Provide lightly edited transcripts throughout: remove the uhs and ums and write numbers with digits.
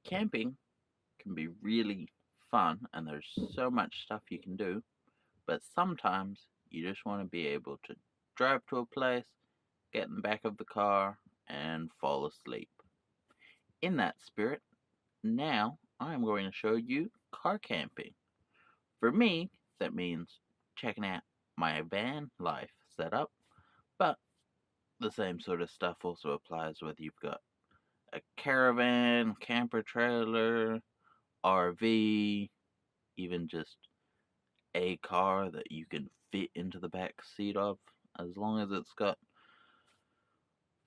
Camping can be really fun and there's so much stuff you can do, but sometimes you just want to be able to drive to a place, get in the back of the car, and fall asleep. In that spirit, now I'm going to show you car camping. For me, that means checking out my van life setup, but the same sort of stuff also applies whether you've got a caravan, camper trailer, RV, even just a car that you can fit into the back seat of, as long as it's got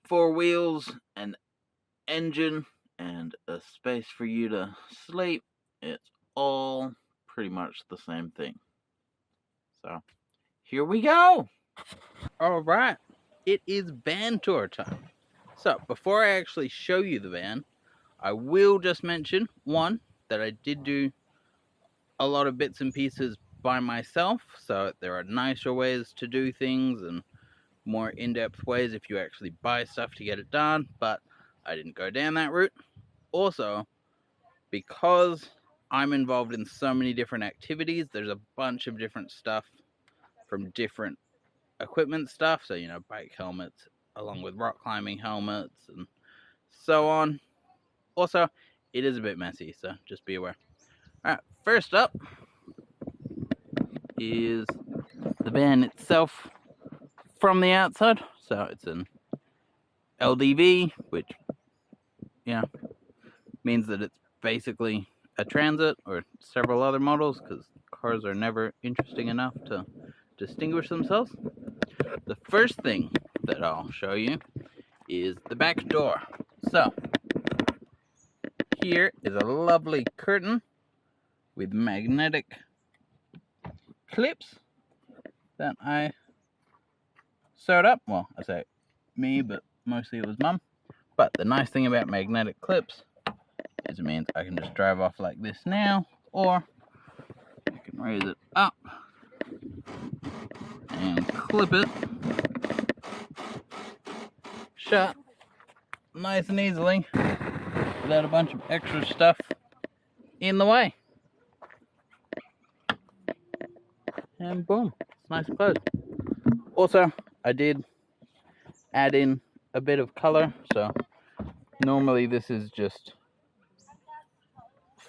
four wheels, an engine, and a space for you to sleep. It's all pretty much the same thing. So, here we go! Alright, it is van tour time. So, before I actually show you the van, I will just mention, one, that I did do a lot of bits and pieces by myself, so there are nicer ways to do things and more in-depth ways if you actually buy stuff to get it done, but I didn't go down that route. Also, because I'm involved in so many different activities, there's a bunch of different stuff from different equipment stuff, so bike helmets along with rock climbing helmets and so on. Also, it is a bit messy, so just be aware. Alright, first up is the van itself from the outside. So it's an LDV, which means that it's basically a transit or several other models, because cars are never interesting enough to distinguish themselves. The first thing that I'll show you is the back door. So here is a lovely curtain with magnetic clips that I sewed up. Well, I say me, but mostly it was Mum. But the nice thing about magnetic clips is it means I can just drive off like this now, or I can raise it up and clip it shut nice and easily without a bunch of extra stuff in the way. And boom, it's nice and closed. Also, I did add in a bit of color, so normally this is just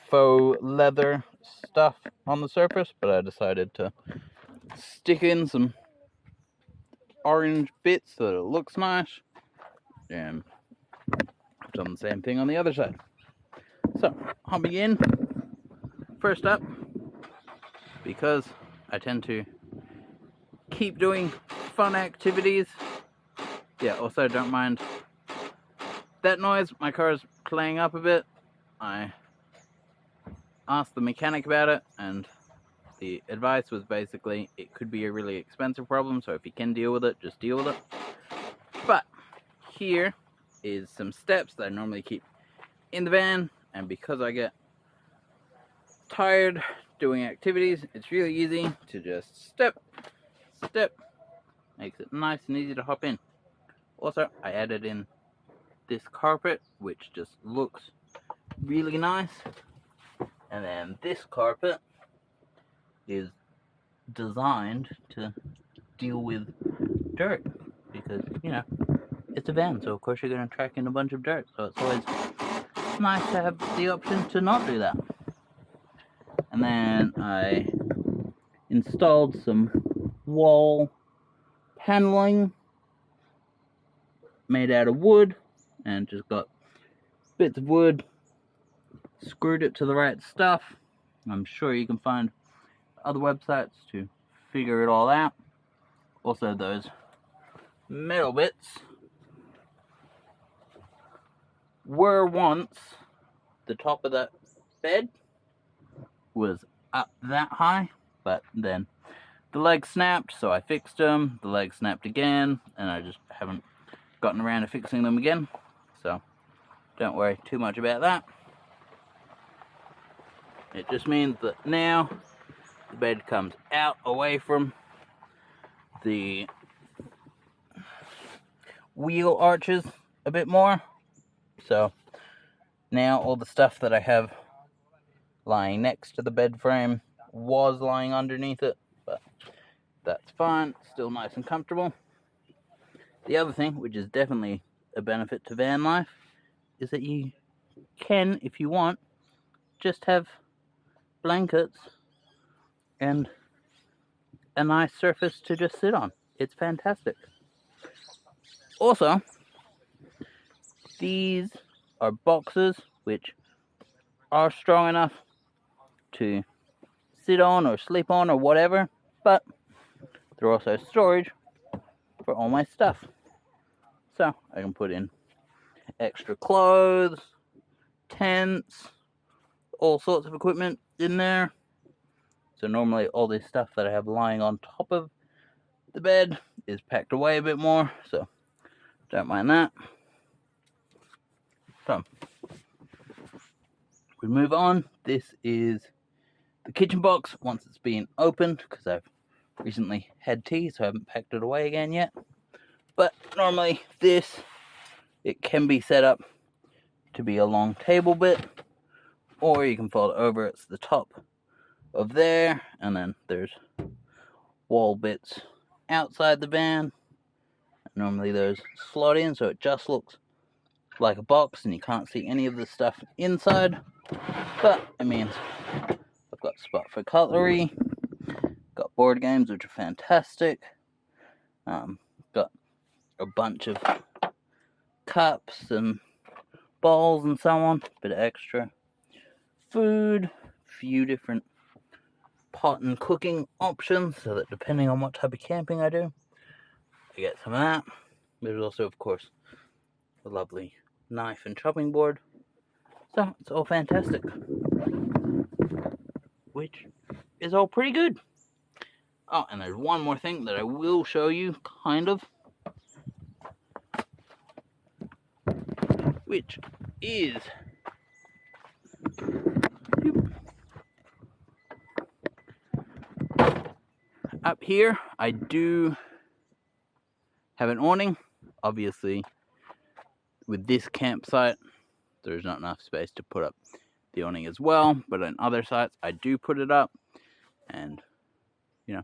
faux leather stuff on the surface, but I decided to stick in some orange bits so that it looks nice, and I've done the same thing on the other side. So, hopping in, first up, because I tend to keep doing fun activities. Yeah, also don't mind that noise. My car is playing up a bit. I asked the mechanic about it, and the advice was basically it could be a really expensive problem, so if you can deal with it, just deal with it. But here is some steps that I normally keep in the van, and because I get tired doing activities, it's really easy to just step, makes it nice and easy to hop in. Also, I added in this carpet, which just looks really nice, and then this carpet is designed to deal with dirt, because it's a van, so of course you're going to track in a bunch of dirt, so it's always nice to have the option to not do that. And then I installed some wall paneling made out of wood, and just got bits of wood, screwed it to the right stuff. I'm sure you can find other websites to figure it all out. Also, those metal bits were once the top of that bed was up that high, but then the legs snapped, so I fixed them. The legs snapped again, and I just haven't gotten around to fixing them again, so don't worry too much about that. It just means that now the bed comes out away from the wheel arches a bit more, so Now all the stuff that I have lying next to the bed frame was lying underneath it, but that's fine, still nice and comfortable. The other thing, which is definitely a benefit to van life, is that you can, if you want, just have blankets and a nice surface to just sit on. It's fantastic. Also, these are boxes which are strong enough to sit on or sleep on or whatever, but they're also storage for all my stuff. So I can put in extra clothes, tents, all sorts of equipment in there. So normally all this stuff that I have lying on top of the bed is packed away a bit more, so don't mind that. So we move on. This is the kitchen box once it's been opened, because I've recently had tea, so I haven't packed it away again yet. But normally this, it can be set up to be a long table bit, or you can fold it over. It's the top of there, and then there's wall bits outside the van. Normally those slot in, so it just looks like a box and you can't see any of the stuff inside, but it means I've got a spot for cutlery, got board games which are fantastic, got a bunch of cups and bowls and so on, bit of extra food, few different pot and cooking options, so that depending on what type of camping I do, I get some of that. There's also, of course, a lovely knife and chopping board. So it's all fantastic, which is all pretty good. Oh, and there's one more thing that I will show you, kind of, which is up here. I do have an awning. Obviously, with this campsite, there's not enough space to put up the awning as well, but on other sites I do put it up, and you know,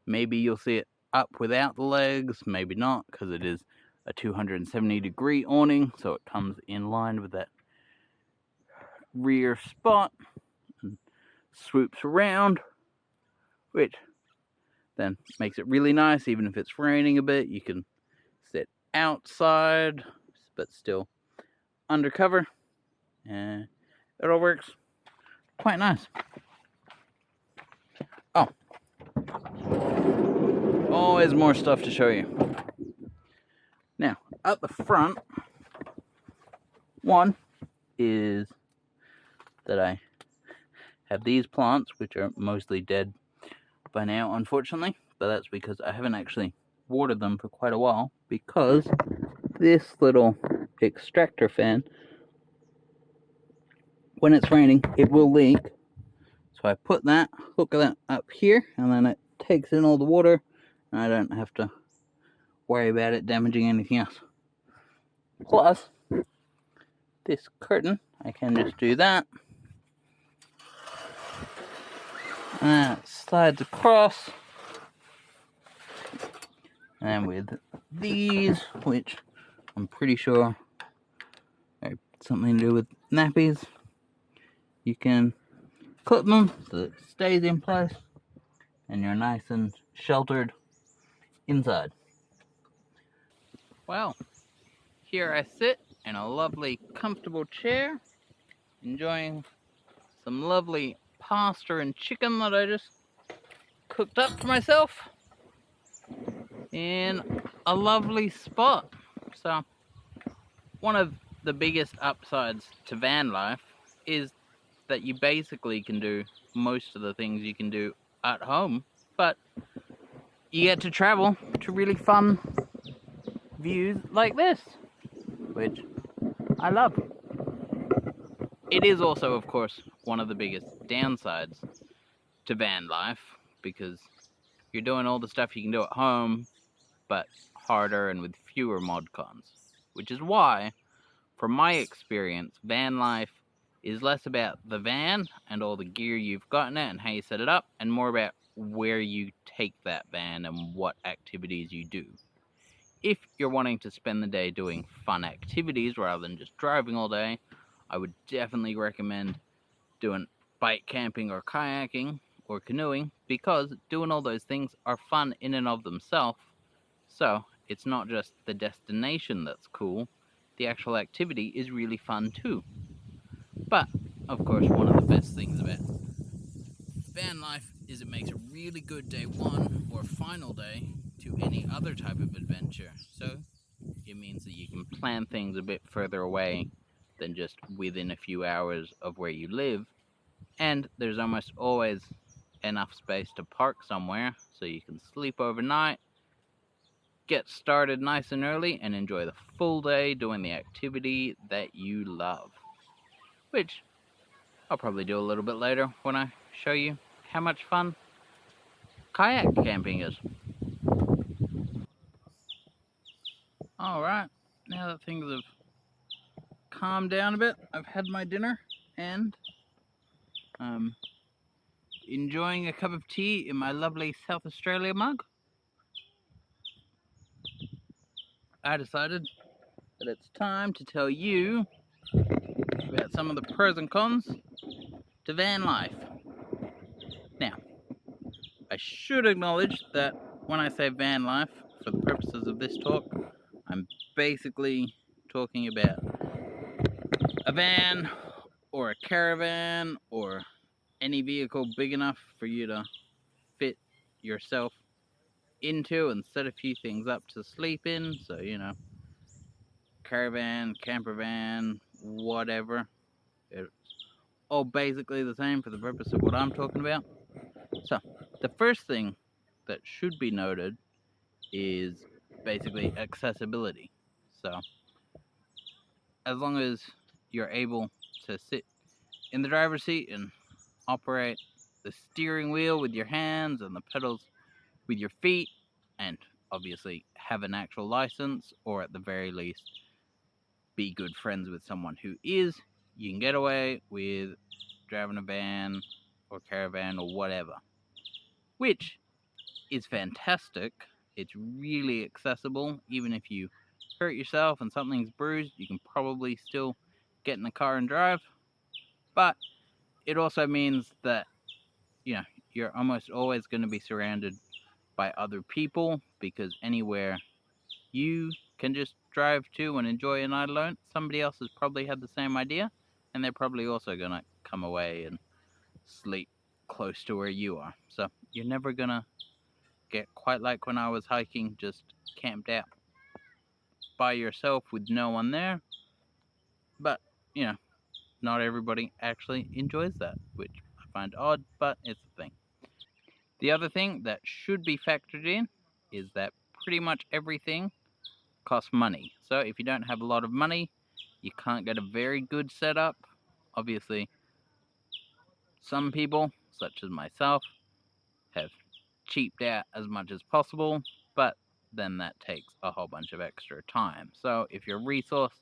maybe you'll see it up without the legs, maybe not, because it is a 270-degree awning, so it comes in line with that rear spot and swoops around, which then makes it really nice. Even if it's raining a bit, you can sit outside but still under cover, and it all works quite nice. Oh, always more stuff to show you. Now, up the front, one is that I have these plants, which are mostly dead by now, unfortunately, but that's because I haven't actually watered them for quite a while, because this little extractor fan, when it's raining, it will leak. So I put that, hook that up here, and then it takes in all the water, and I don't have to worry about it damaging anything else. Plus, this curtain, I can just do that, and it slides across. And with these, which I'm pretty sure are something to do with nappies, you can clip them so that it stays in place and you're nice and sheltered inside. Well, here I sit in a lovely comfortable chair, enjoying some lovely pasta and chicken that I just cooked up for myself in a lovely spot. So one of the biggest upsides to van life is that you basically can do most of the things you can do at home, but you get to travel to really fun views like this, which I love. It is also, of course, one of the biggest downsides to van life, because you're doing all the stuff you can do at home, but harder and with fewer mod cons, which is why from my experience, van life is less about the van and all the gear you've got in it and how you set it up, and more about where you take that van and what activities you do. If you're wanting to spend the day doing fun activities rather than just driving all day, I would definitely recommend doing bike camping or kayaking or canoeing, because doing all those things are fun in and of themselves. So it's not just the destination that's cool, the actual activity is really fun too. But, of course, one of the best things about van life is it makes a really good day one or final day to any other type of adventure. So it means that you can plan things a bit further away than just within a few hours of where you live. And there's almost always enough space to park somewhere so you can sleep overnight, get started nice and early, and enjoy the full day doing the activity that you love. Which I'll probably do a little bit later when I show you how much fun kayak camping is. Alright, now that things have calmed down a bit, I've had my dinner and enjoying a cup of tea in my lovely South Australia mug. I decided that it's time to tell you about some of the pros and cons to van life. Now, I should acknowledge that when I say van life, for the purposes of this talk, I'm basically talking about a van or a caravan or any vehicle big enough for you to fit yourself into and set a few things up to sleep in. So, caravan, camper van, whatever. It's all basically the same for the purpose of what I'm talking about. So, the first thing that should be noted is basically accessibility. So, as long as you're able to sit in the driver's seat and operate the steering wheel with your hands and the pedals with your feet, and obviously have an actual license, or at the very least be good friends with someone who is, you can get away with driving a van or caravan or whatever, which is fantastic. It's really accessible. Even if you hurt yourself and something's bruised, you can probably still get in the car and drive. But it also means that you're almost always going to be surrounded by other people, because anywhere you can just drive to and enjoy a night alone, somebody else has probably had the same idea, and they're probably also going to come away and sleep close to where you are. So you're never going to get quite like when I was hiking, just camped out by yourself with no one there. But, not everybody actually enjoys that, which I find odd, but it's a thing. The other thing that should be factored in is that pretty much everything costs money. So if you don't have a lot of money, you can't get a very good setup. Obviously, some people, such as myself, have cheaped out as much as possible, but then that takes a whole bunch of extra time. So if you're resource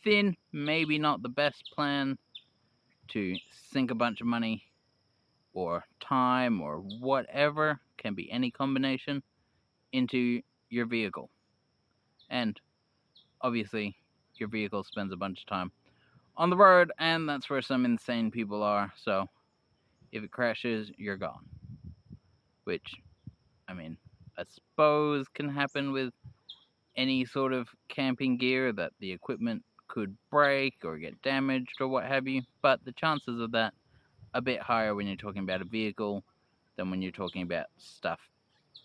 thin, maybe not the best plan to sink a bunch of money or time or whatever, can be any combination, into your vehicle. And obviously, your vehicle spends a bunch of time on the road, and that's where some insane people are. So if it crashes, you're gone. Which, I suppose can happen with any sort of camping gear, that the equipment could break or get damaged or what have you, but the chances of that are a bit higher when you're talking about a vehicle than when you're talking about stuff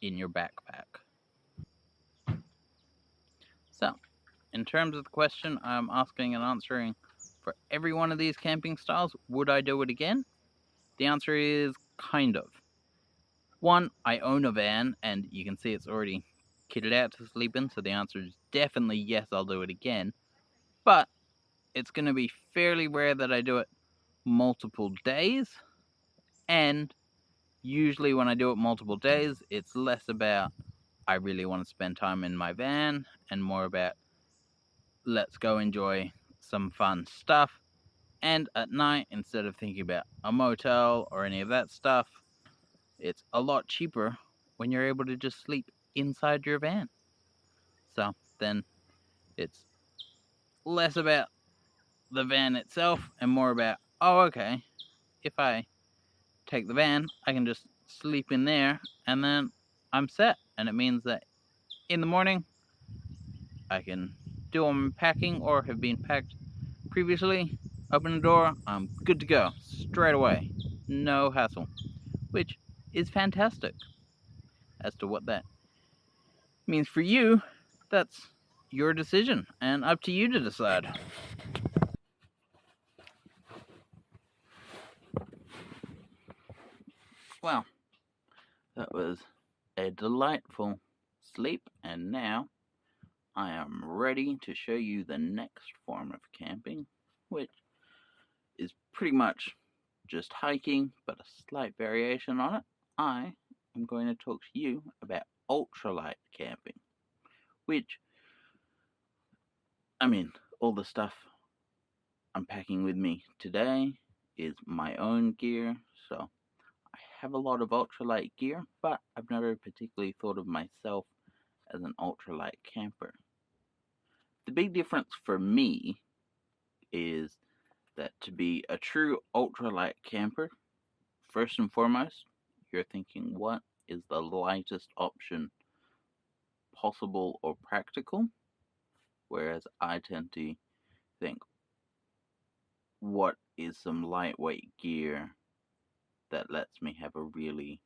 in your backpack. So, in terms of the question I'm asking and answering for every one of these camping styles, would I do it again? The answer is kind of. One, I own a van, and you can see it's already kitted out to sleep in, so the answer is definitely yes, I'll do it again. But it's going to be fairly rare that I do it multiple days, and usually when I do it multiple days, it's less about I really want to spend time in my van and more about let's go enjoy some fun stuff. And at night, instead of thinking about a motel or any of that stuff, it's a lot cheaper when you're able to just sleep inside your van. So then it's less about the van itself and more about, oh, okay, if I take the van, I can just sleep in there and then I'm set. And it means that in the morning, I can do unpacking or have been packed previously, open the door, I'm good to go straight away. No hassle, which is fantastic. As to what that means for you, that's your decision and up to you to decide. Well, that was a delightful sleep, and now I am ready to show you the next form of camping, which is pretty much just hiking, but a slight variation on it. I am going to talk to you about ultralight camping, which, all the stuff I'm packing with me today is my own gear, so I have a lot of ultralight gear, but I've never particularly thought of myself as an ultralight camper. The big difference for me is that to be a true ultralight camper, first and foremost, you're thinking, what is the lightest option possible or practical? Whereas I tend to think, what is some lightweight gear that lets me have a really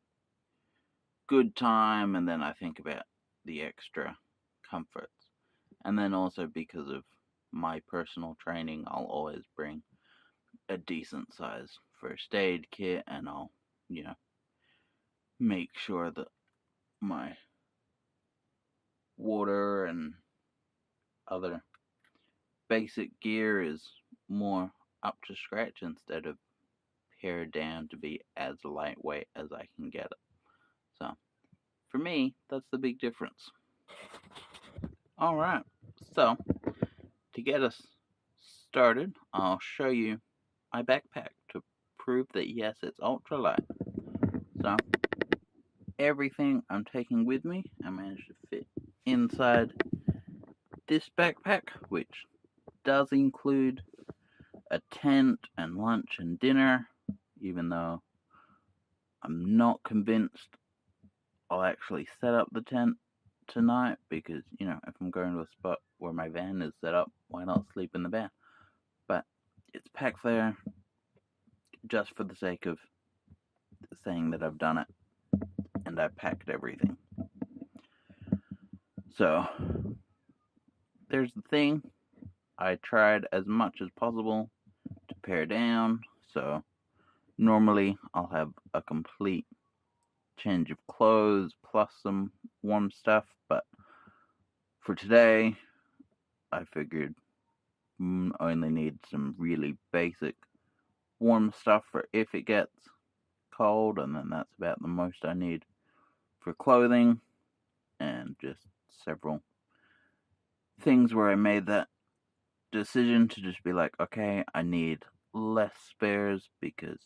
good time? And then I think about the extra comforts. And then also because of my personal training, I'll always bring a decent size first aid kit, and I'll, make sure that my water and other basic gear is more up to scratch instead of pared down to be as lightweight as I can get it. So, for me, that's the big difference. Alright, so to get us started, I'll show you my backpack to prove that yes, it's ultralight. So, everything I'm taking with me, I managed to fit inside this backpack, which does include a tent and lunch and dinner, even though I'm not convinced I'll actually set up the tent tonight, because, if I'm going to a spot where my van is set up, why not sleep in the van? But it's packed there just for the sake of saying that I've done it and I packed everything. So, there's the thing. I tried as much as possible to pare down, so normally I'll have a complete change of clothes plus some warm stuff, but for today I figured I only need some really basic warm stuff for if it gets cold, and then that's about the most I need for clothing, and just several things where I made that decision to just be like, okay, I need less spares, because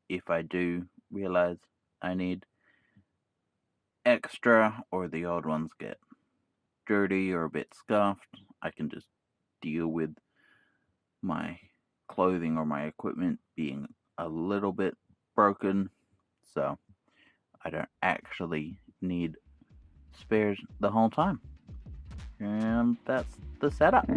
if I do realize I need extra or the old ones get dirty or a bit scuffed, I can just deal with my clothing or my equipment being a little bit broken, so I don't actually need spares the whole time. And that's the setup.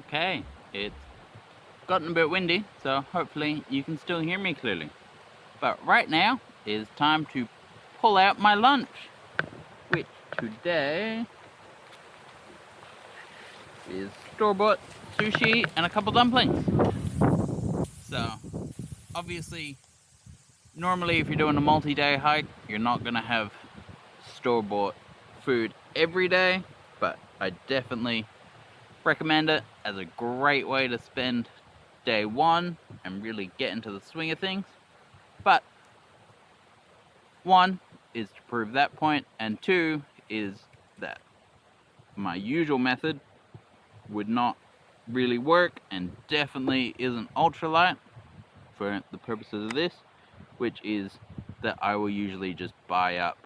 Okay, it's gotten a bit windy, so hopefully you can still hear me clearly. But right now is time to pull out my lunch, which today is store-bought sushi and a couple dumplings. So, obviously, normally if you're doing a multi-day hike, you're not gonna have store-bought food every day, but I definitely recommend it as a great way to spend day one and really get into the swing of things. But one is to prove that point, and two is that my usual method would not really work and definitely isn't ultralight for the purposes of this, which is that I will usually just buy up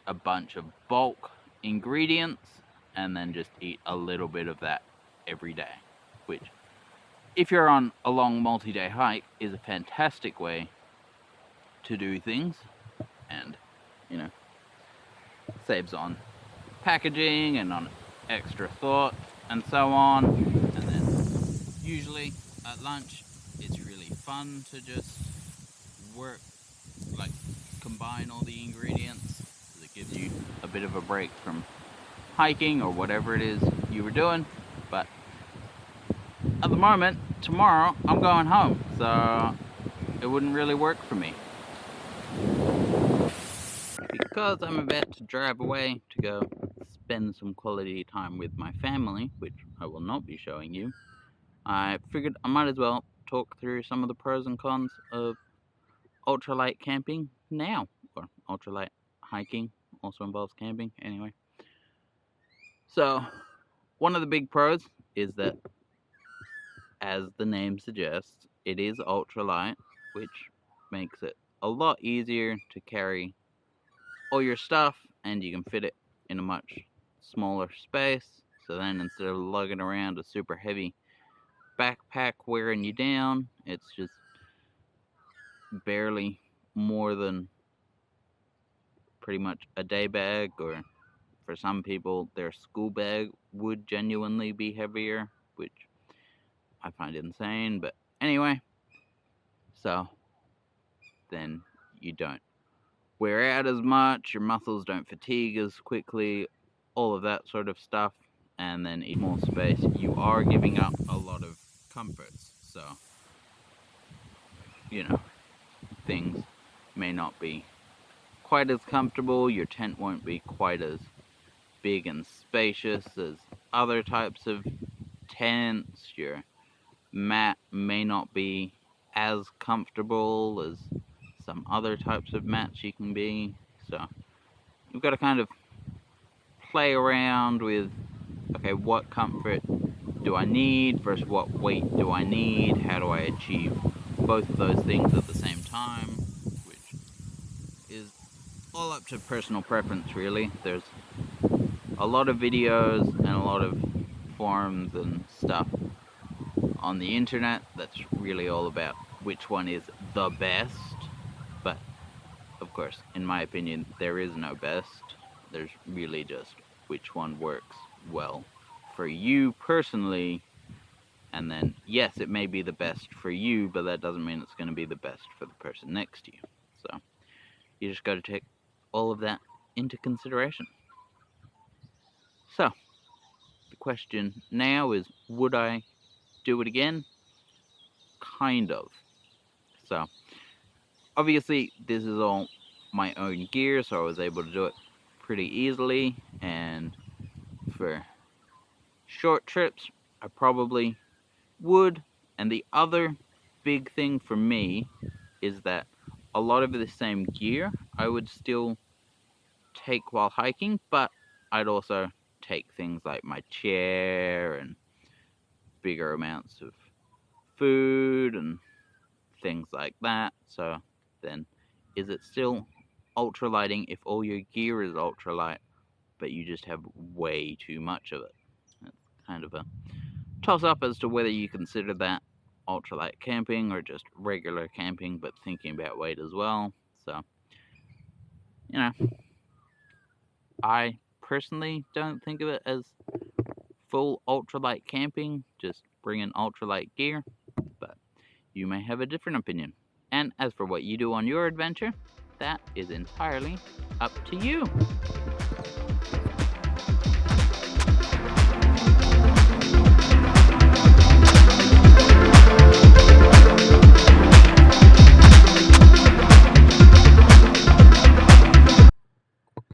a bunch of bulk ingredients and then just eat a little bit of that every day, which, if you're on a long multi-day hike, is a fantastic way to do things, and saves on packaging and on extra thought and so on. And then usually at lunch it's really fun to just combine all the ingredients, because it gives you a bit of a break from hiking or whatever it is you were doing. But at the moment, tomorrow I'm going home, so it wouldn't really work for me. Because I'm about to drive away to go spend some quality time with my family, which I will not be showing you, I figured I might as well talk through some of the pros and cons of ultralight camping now, or ultralight hiking also involves camping anyway. So, one of the big pros is that, as the name suggests, it is ultralight, which makes it a lot easier to carry all your stuff, and you can fit it in a much smaller space. So then, instead of lugging around a super heavy backpack wearing you down, it's just barely more than pretty much a day bag, or for some people their school bag would genuinely be heavier, which I find insane. But anyway, so then you don't wear out as much, your muscles don't fatigue as quickly, all of that sort of stuff. And then in more space, you are giving up a lot of comforts. So, things may not be quite as comfortable, your tent won't be quite as big and spacious as other types of tents, your mat may not be as comfortable as some other types of mats you can be. So you've got to kind of play around with, okay, what comfort do I need versus what weight do I need? How do I achieve both of those things at the same time? Which is all up to personal preference, really. There's a lot of videos and a lot of forums and stuff on the internet that's really all about which one is the best. But of course, in my opinion, there is no best. There's really just which one works well for you personally. And then, yes, it may be the best for you, but that doesn't mean it's going to be the best for the person next to you. So you just got to take all of that into consideration. So the question now is, would I do it again? Kind of. So obviously this is all my own gear, so I was able to do it pretty easily. And for short trips, I probably would. And the other big thing for me is that a lot of the same gear I would still take while hiking, but I'd also take things like my chair and bigger amounts of food and things like that. So then, is it still ultralighting if all your gear is ultralight, but you just have way too much of it? It's kind of a toss-up as to whether you consider that ultralight camping or just regular camping, but thinking about weight as well. So, I personally don't think of it as full ultralight camping, just bring in ultralight gear, but you may have a different opinion. And as for what you do on your adventure, that is entirely up to you.